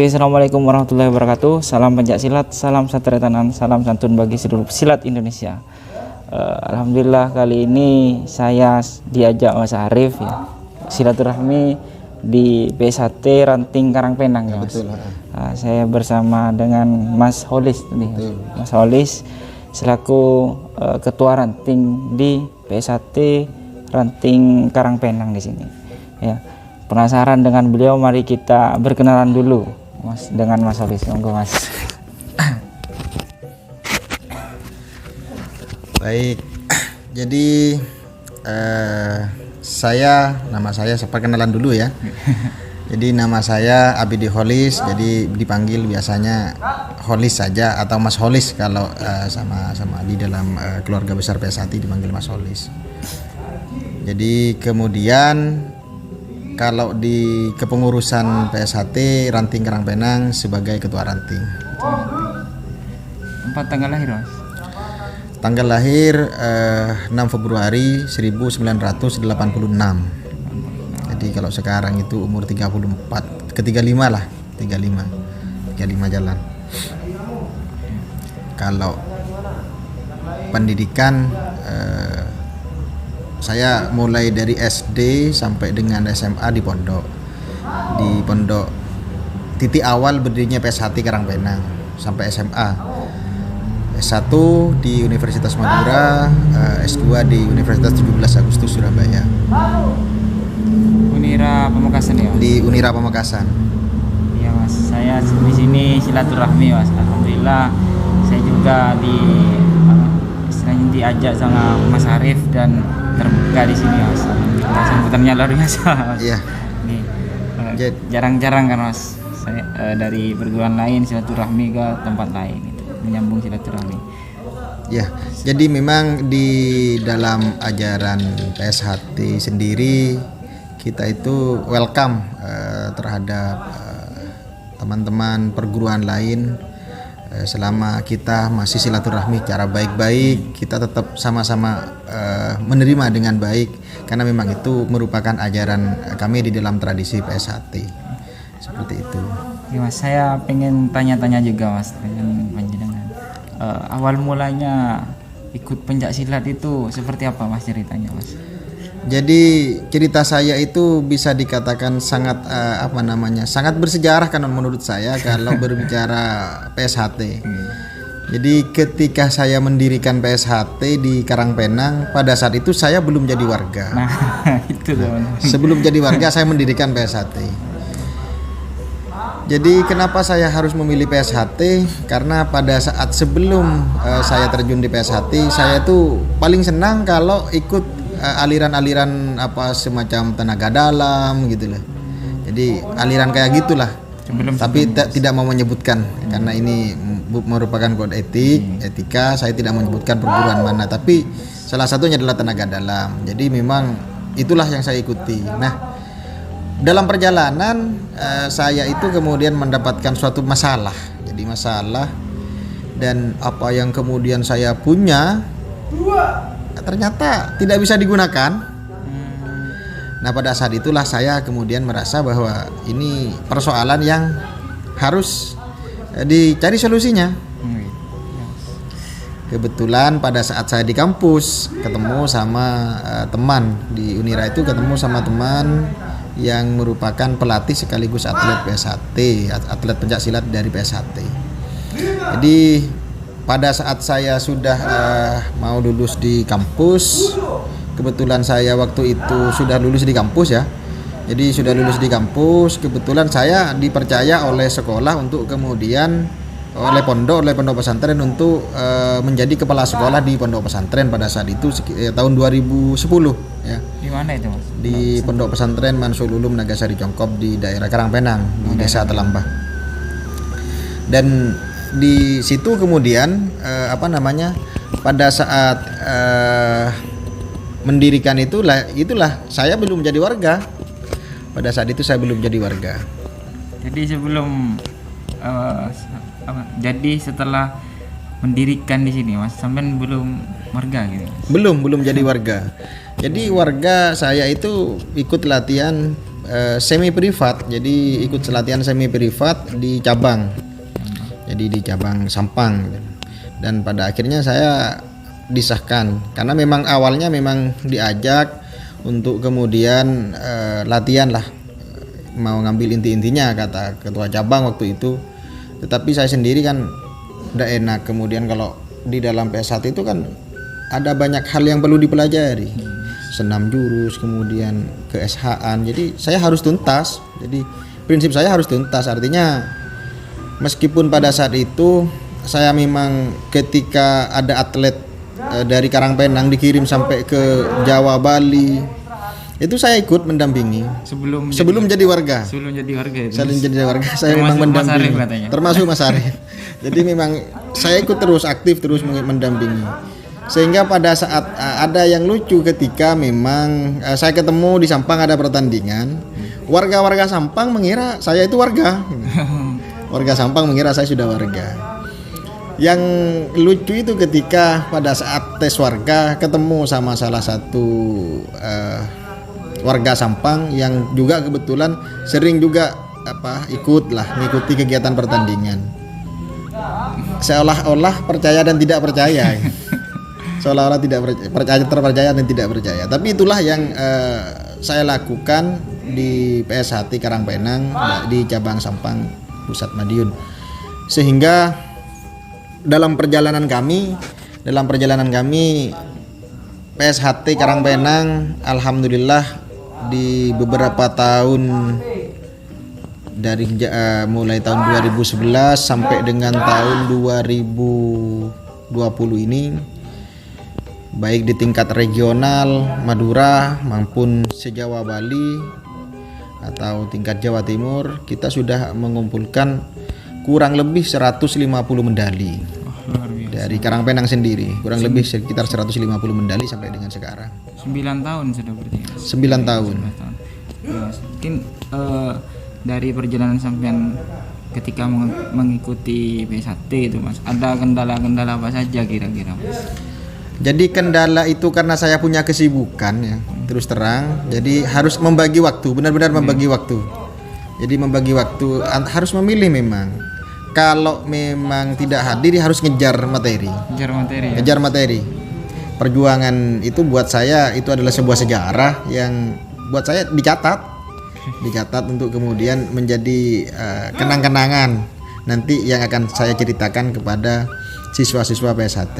Oke, assalamualaikum warahmatullahi wabarakatuh. Salam pencak silat, salam satria tanan, salam santun bagi seluruh silat Indonesia. Alhamdulillah kali ini saya diajak Mas Arif ya, silaturahmi di PSHT Ranting Karangpenang ya, Mas. Betul. Saya bersama dengan Mas Holis tadi, Mas Holis selaku ketua ranting di PSHT Ranting Karangpenang di sini. Ya, penasaran dengan beliau, mari kita berkenalan dulu, Mas, dengan Mas Holis. Monggo, Mas. Baik, jadi nama saya perkenalan dulu ya. Jadi nama saya Abidi Holis, jadi dipanggil biasanya Holis saja atau Mas Holis kalau sama di dalam keluarga besar PSHT dipanggil Mas Holis. Jadi kemudian kalau di kepengurusan PSHT Ranting Karangpenang sebagai ketua ranting. Empat tanggal lahir, Mas? Tanggal lahir 6 Februari 1986. Jadi kalau sekarang itu umur 34, ke 35 lah, 35 jalan. Kalau pendidikan saya mulai dari SD sampai dengan SMA di pondok. Di pondok titik awal berdirinya PSHT Karangpenang sampai SMA. S1 di Universitas Madura, S2 di Universitas 17 Agustus Surabaya. Unira Pamekasan ya, Mas? Di Unira Pamekasan. Iya, Mas. Saya di sini silaturahmi, Mas. Alhamdulillah saya juga istilahnya diajak sama Mas Arif dan terbuka di sini, Mas. Alhamdulillah sambutannya luar biasa, Mas. Iya. Jarang-jarang kan, Mas. Saya dari perguruan lain silaturahmi ke tempat lain itu, menyambung silaturahmi. Ya, jadi memang di dalam ajaran PSHT sendiri kita itu welcome terhadap teman-teman perguruan lain. Selama kita masih silaturahmi cara baik-baik, kita tetap sama-sama menerima dengan baik karena memang itu merupakan ajaran kami di dalam tradisi PSHT. Seperti itu. Ya, Mas, saya pengen tanya-tanya juga, Mas, dengan panjenengan. Awal mulanya ikut pencak silat itu seperti apa, Mas, ceritanya, Mas? Jadi cerita saya itu bisa dikatakan sangat sangat bersejarah kan menurut saya kalau berbicara PSHT. Jadi ketika saya mendirikan PSHT di Karangpenang, pada saat itu saya belum jadi warga. Sebelum jadi warga saya mendirikan PSHT. Jadi kenapa saya harus memilih PSHT? Karena pada saat sebelum saya terjun di PSHT, saya tuh paling senang kalau ikut aliran-aliran semacam tenaga dalam gitu loh. Jadi aliran kayak gitulah. Tapi tidak mau menyebutkan karena ini merupakan kode etika, saya tidak menyebutkan perguruan mana, tapi salah satunya adalah tenaga dalam. Jadi memang itulah yang saya ikuti. Nah, dalam perjalanan saya itu kemudian mendapatkan suatu masalah. Jadi masalah, dan apa yang kemudian saya punya ternyata tidak bisa digunakan. Nah, pada saat itulah saya kemudian merasa bahwa ini persoalan yang harus dicari solusinya. Kebetulan pada saat saya di kampus ketemu sama teman di Unira itu, ketemu sama teman yang merupakan pelatih sekaligus atlet PSHT, atlet pencak silat dari PSHT. Jadi pada saat saya sudah mau lulus di kampus, kebetulan saya waktu itu sudah lulus di kampus ya. Jadi sudah lulus di kampus, kebetulan saya dipercaya oleh sekolah untuk kemudian oleh pondok pesantren untuk menjadi kepala sekolah di pondok pesantren pada saat itu tahun 2010 ya. Di mana itu, Mas? Di pondok pesantren Mansul Ulum Nagasari Congkop di daerah Karangpenang di Desa Telambah. Dan di situ kemudian pada saat mendirikan itulah saya belum jadi warga. Pada saat itu saya belum jadi warga. Jadi sebelum jadi setelah mendirikan di sini Mas? Sampean belum warga gitu. Belum jadi warga. Jadi warga saya itu ikut latihan semi privat. Jadi ikut latihan semi privat di cabang. Jadi di cabang Sampang. Dan pada akhirnya saya disahkan karena memang awalnya memang diajak untuk kemudian latihan lah, mau ngambil inti-intinya kata ketua cabang waktu itu. Tetapi saya sendiri kan udah enak, kemudian kalau di dalam PS1 itu kan ada banyak hal yang perlu dipelajari, senam jurus, kemudian ke SH-an, jadi saya harus tuntas. Jadi prinsip saya harus tuntas, artinya meskipun pada saat itu saya memang ketika ada atlet dari Karangpenang dikirim sampai ke Jawa, Bali, itu saya ikut mendampingi sebelum jadi warga. Sebelum jadi warga itu. Sebelum jadi warga saya memang mendampingi. Termasuk Mas Arif. Jadi memang saya ikut terus, aktif terus mendampingi. Sehingga pada saat ada yang lucu ketika memang saya ketemu di Sampang ada pertandingan, warga-warga Sampang mengira saya itu warga. Warga Sampang mengira saya sudah warga. Yang lucu itu ketika pada saat tes warga ketemu sama salah satu warga Sampang yang juga kebetulan sering juga mengikuti kegiatan pertandingan. Seolah-olah percaya dan tidak percaya. Seolah-olah tidak terpercaya dan tidak percaya. Tapi itulah yang saya lakukan di PSHT Karangpenang di cabang Sampang Pusat Madiun. Sehingga dalam perjalanan kami PSHT Karangpenang alhamdulillah di beberapa tahun dari mulai tahun 2011 sampai dengan tahun 2020 ini, baik di tingkat regional Madura maupun se-Jawa Bali atau tingkat Jawa Timur, kita sudah mengumpulkan kurang lebih 150 medali. Dari Karangpenang sendiri kurang lebih sekitar 150 medali sampai dengan sekarang. 9 tahun sudah berarti. 9 tahun. Ya, mungkin dari perjalanan sampean ketika mengikuti PSHT itu Mas, ada kendala-kendala apa saja kira-kira Mas? Jadi kendala itu karena saya punya kesibukan ya, terus terang. Jadi harus membagi waktu, benar-benar membagi waktu. Jadi membagi waktu harus memilih memang. Kalau memang tidak hadir harus ngejar materi. Ngejar materi. Perjuangan itu buat saya itu adalah sebuah sejarah yang buat saya dicatat untuk kemudian menjadi kenang-kenangan nanti yang akan saya ceritakan kepada siswa-siswa PSHT.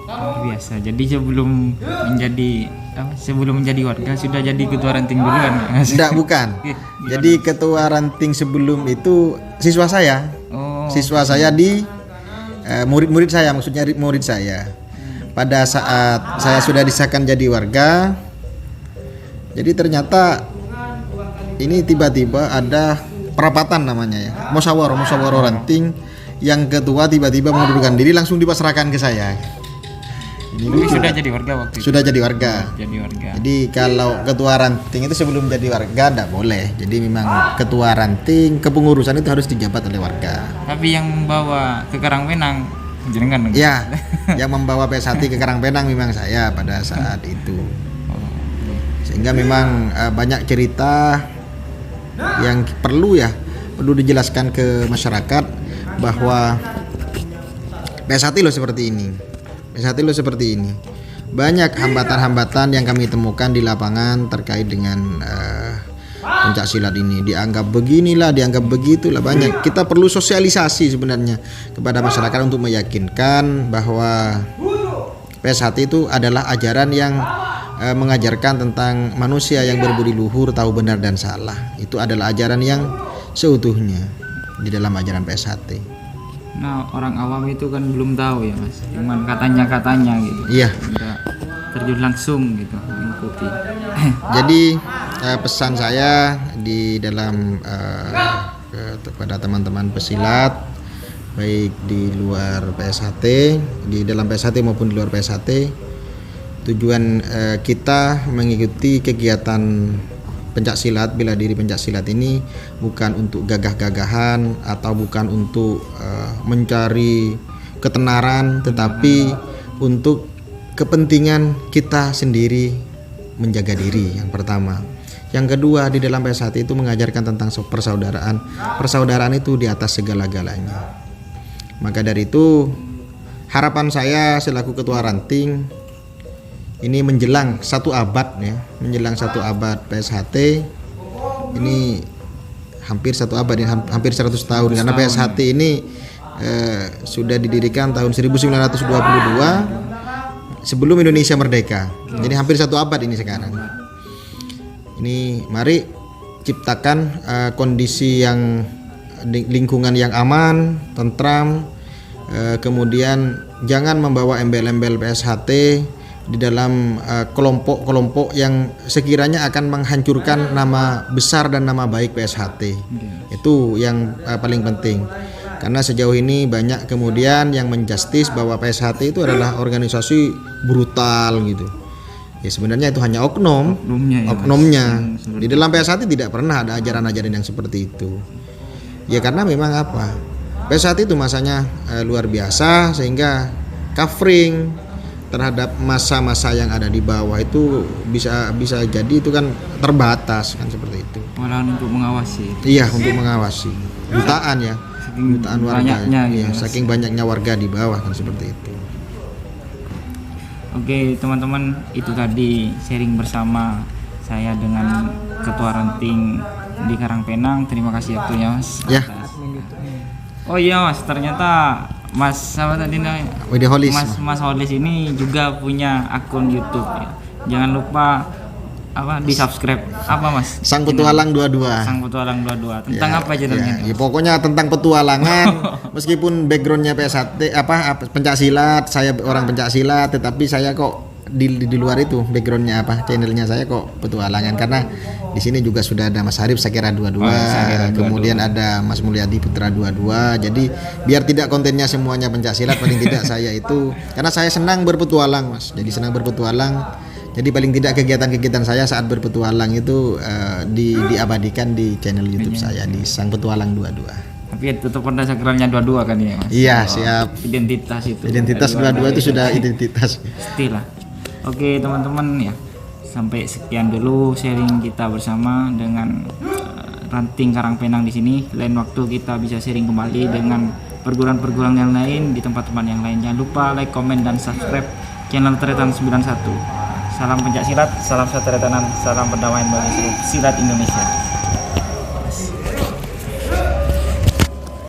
Luar biasa. Jadi sebelum menjadi warga sudah jadi ketua ranting duluan ya Mas? Enggak, bukan. Jadi ketua ranting sebelum itu siswa saya. Siswa saya di murid-murid saya, maksudnya murid saya. Pada saat saya sudah disahkan jadi warga, jadi ternyata ini tiba-tiba ada perapatan namanya ya, musyawarah ranting, yang ketua tiba-tiba mengundurkan diri, langsung dipasrahkan ke saya. Ini sudah jadi warga waktu itu. Sudah jadi warga. Jadi kalau ketua ranting itu sebelum jadi warga tidak boleh. Jadi memang ketua ranting kepengurusan itu harus dijabat oleh warga. Tapi yang membawa ke Karangpenang jenengan? Ya, yang membawa PSHT ke Karangpenang memang saya pada saat itu. Sehingga memang banyak cerita yang perlu dijelaskan ke masyarakat bahwa PSHT lo seperti ini. Banyak hambatan-hambatan yang kami temukan di lapangan terkait dengan pencak silat ini. Dianggap beginilah, dianggap begitulah, banyak. Kita perlu sosialisasi sebenarnya kepada masyarakat untuk meyakinkan bahwa PSHT itu adalah ajaran yang mengajarkan tentang manusia yang berbudi luhur, tahu benar dan salah. Itu adalah ajaran yang seutuhnya di dalam ajaran PSHT. Nah, orang awam itu kan belum tahu ya Mas, cuman katanya gitu. Iya. Tidak terjun langsung gitu mengikuti. Jadi pesan saya di dalam kepada teman-teman pesilat, baik di luar PSHT, di dalam PSHT maupun di luar PSHT, tujuan kita mengikuti kegiatan pencak silat, bela diri pencak silat ini bukan untuk gagah-gagahan atau bukan untuk mencari ketenaran, tetapi untuk kepentingan kita sendiri menjaga diri yang pertama. Yang kedua, di dalam PSHT itu mengajarkan tentang persaudaraan. Persaudaraan itu di atas segala-galanya. Maka dari itu, harapan saya selaku ketua ranting ini menjelang 1 abad ya, menjelang 1 abad PSHT ini hampir 1 abad, hampir 100 tahun karena PSHT ini sudah didirikan tahun 1922 sebelum Indonesia merdeka. Jadi hampir 1 abad ini sekarang. Ini mari ciptakan kondisi yang lingkungan yang aman, tentram, kemudian jangan membawa embel-embel PSHT di dalam kelompok-kelompok yang sekiranya akan menghancurkan nama besar dan nama baik PSHT. Itu yang paling penting. Karena sejauh ini banyak kemudian yang menjustis bahwa PSHT itu adalah organisasi brutal gitu. Ya sebenarnya itu hanya oknumnya. Di dalam PSHT tidak pernah ada ajaran-ajaran yang seperti itu. Ya karena memang apa? PSHT itu masanya luar biasa sehingga covering terhadap masa-masa yang ada di bawah itu bisa jadi itu kan terbatas kan seperti itu. Malah untuk mengawasi. Iya, untuk mengawasi. Jutaan ya. Jutaan warga. Banyaknya ya, gitu. saking banyaknya warga di bawah kan seperti itu. Oke, teman-teman, itu tadi sharing bersama saya dengan Ketua Ranting di Karangpenang. Terima kasih waktunya, Mas. Ya. Oh iya, Mas, ternyata Mas apa tadi namanya? Widya Holis. Mas Holis ini juga punya akun YouTube ya. Jangan lupa di-subscribe. Apa, Mas? Sang Petualang 22. Sang Petualang 22. Tentang apa channelnya? Ya, pokoknya tentang petualangan. Meskipun backgroundnya PSHT pencaksilat, saya orang pencaksilat, tetapi saya kok di luar itu backgroundnya channelnya saya kok petualangan karena di sini juga sudah ada Mas Harif Sakira 22, kemudian ada Mas Mulyadi Putra 22. Jadi biar tidak kontennya semuanya pencaksilat, paling tidak saya itu karena saya senang berpetualang, Mas. Jadi senang berpetualang. Jadi paling tidak kegiatan-kegiatan saya saat berpetualang itu diabadikan di channel YouTube saya di Sang Petualang 22. Tapi tetap pada sakralnya 22 kan ya, Mas? Iya, siap. Identitas itu. Identitas 22 itu sudah identitas. Pastilah. Oke, teman-teman ya. Sampai sekian dulu sharing kita bersama dengan Ranting Karangpenang di sini. Lain waktu kita bisa sharing kembali dengan perguruan-perguruan yang lain di tempat-tempat yang lain. Jangan lupa like, komen dan subscribe channel Tretan 91. Salam pencak silat, salam satu retanan, salam perdamaian bagi seluruh silat Indonesia.